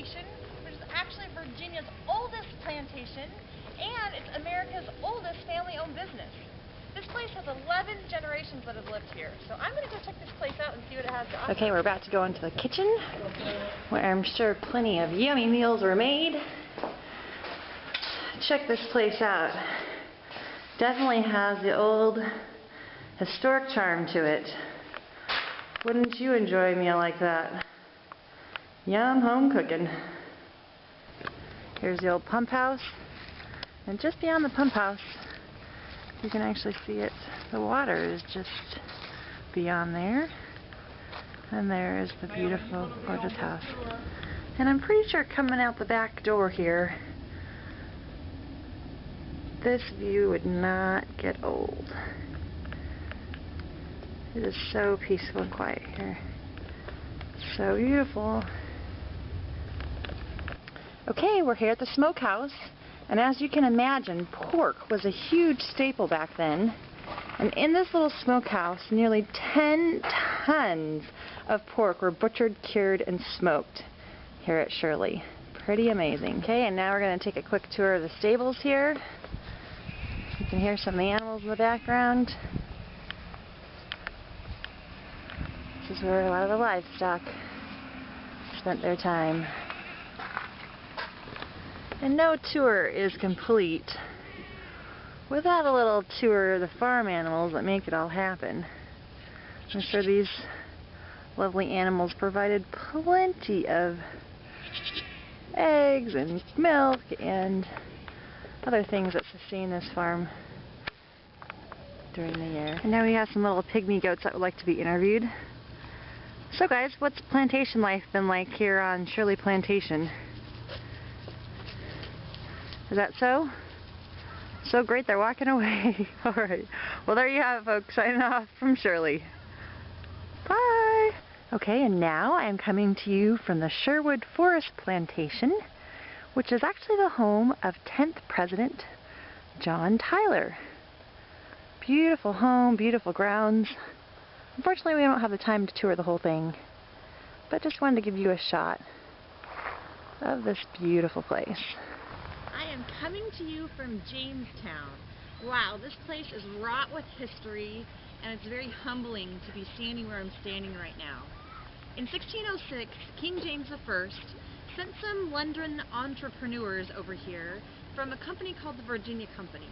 Plantation, which is actually Virginia's oldest plantation, and it's America's oldest family-owned business. This place has 11 generations that have lived here, so I'm going to go check this place out and see what it has to offer. Okay, we're about to go into the kitchen, where I'm sure plenty of yummy meals were made. Check this place out. Definitely has the old historic charm to it. Wouldn't you enjoy a meal like that? Yum, home cooking. Here's the old pump house, and just beyond the pump house, you can actually see it. The water is just beyond there, and there is the beautiful, gorgeous house. And I'm pretty sure coming out the back door here, this view would not get old. It is so peaceful and quiet here. So beautiful. Okay, we're here at the smokehouse, and as you can imagine, pork was a huge staple back then. And in this little smokehouse, nearly 10 tons of pork were butchered, cured, and smoked here at Shirley. Pretty amazing. Okay, and now we're going to take a quick tour of the stables here. You can hear some of the animals in the background. This is where a lot of the livestock spent their time. And no tour is complete without a little tour of the farm animals that make it all happen. I'm sure these lovely animals provided plenty of eggs and milk and other things that sustain this farm during the year. And now we have some little pygmy goats that would like to be interviewed. So guys, what's plantation life been like here on Shirley Plantation? Is that so? So great, they're walking away. Alright, well there you have it folks, signing off from Shirley. Bye! Okay, and now I am coming to you from the Sherwood Forest Plantation, which is actually the home of 10th President John Tyler. Beautiful home, beautiful grounds. Unfortunately, we don't have the time to tour the whole thing, but just wanted to give you a shot of this beautiful place. I am coming to you from Jamestown. Wow, this place is wrought with history, and it's very humbling to be standing where I'm standing right now. In 1606, King James I sent some London entrepreneurs over here from a company called the Virginia Company.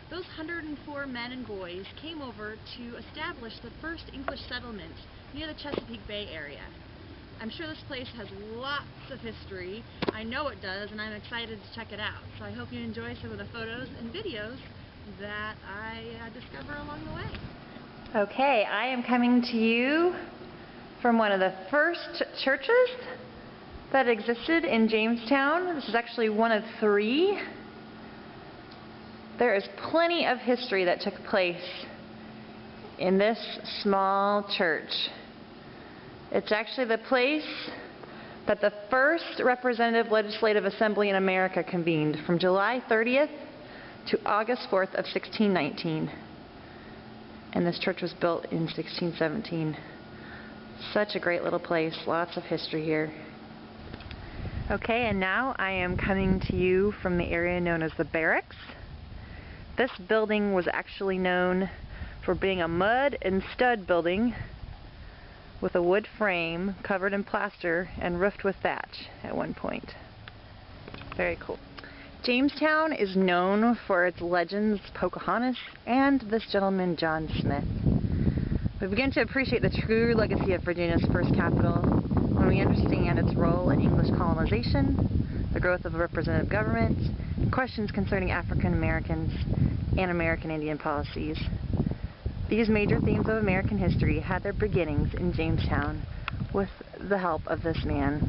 Those 104 men and boys came over to establish the first English settlement near the Chesapeake Bay area. I'm sure this place has lots of history. I know it does, and I'm excited to check it out. So I hope you enjoy some of the photos and videos that I discover along the way. Okay, I am coming to you from one of the first churches that existed in Jamestown. This is actually one of 3. There is plenty of history that took place in this small church. It's actually the place that the first representative legislative assembly in America convened from July 30th to August 4th of 1619. And this church was built in 1617. Such a great little place, lots of history here. Okay, and now I am coming to you from the area known as the Barracks. This building was actually known for being a mud and stud building with a wood frame covered in plaster and roofed with thatch at one point. Very cool. Jamestown is known for its legends, Pocahontas, and this gentleman, John Smith. We begin to appreciate the true legacy of Virginia's first capital when we understand its role in English colonization, the growth of a representative government, and questions concerning African Americans and American Indian policies. These major themes of American history had their beginnings in Jamestown with the help of this man,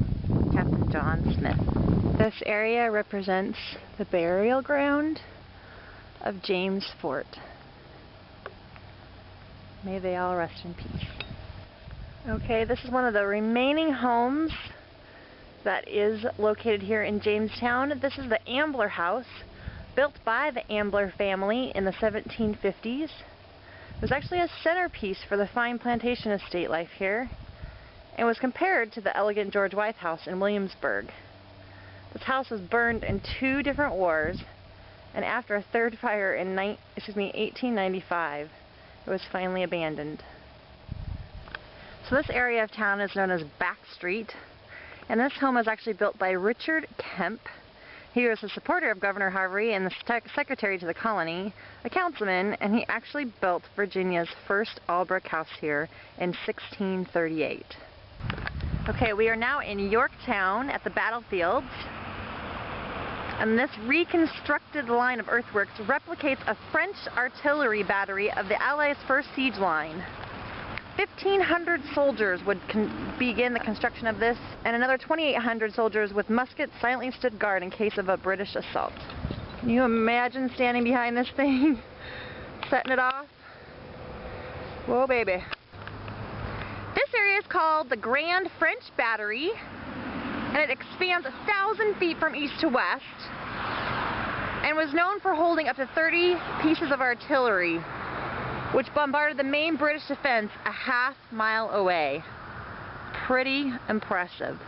Captain John Smith. This area represents the burial ground of James Fort. May they all rest in peace. Okay, this is one of the remaining homes that is located here in Jamestown. This is the Ambler House, built by the Ambler family in the 1750s. It was actually a centerpiece for the fine plantation estate life here, and was compared to the elegant George Wythe House in Williamsburg. This house was burned in 2 different wars, and after a third fire in 1895, it was finally abandoned. So this area of town is known as Back Street, and this home was actually built by Richard Kemp. He was a supporter of Governor Harvey and the secretary to the colony, a councilman, and he actually built Virginia's first all-brick house here in 1638. Okay, we are now in Yorktown at the battlefields, and this reconstructed line of earthworks replicates a French artillery battery of the Allies' first siege line. 1,500 soldiers would begin the construction of this, and another 2,800 soldiers with muskets silently stood guard in case of a British assault. Can you imagine standing behind this thing, setting it off? Whoa, baby. This area is called the Grand French Battery, and it expands 1,000 feet from east to west, and was known for holding up to 30 pieces of artillery, which bombarded the main British defense a half-mile away. Pretty impressive.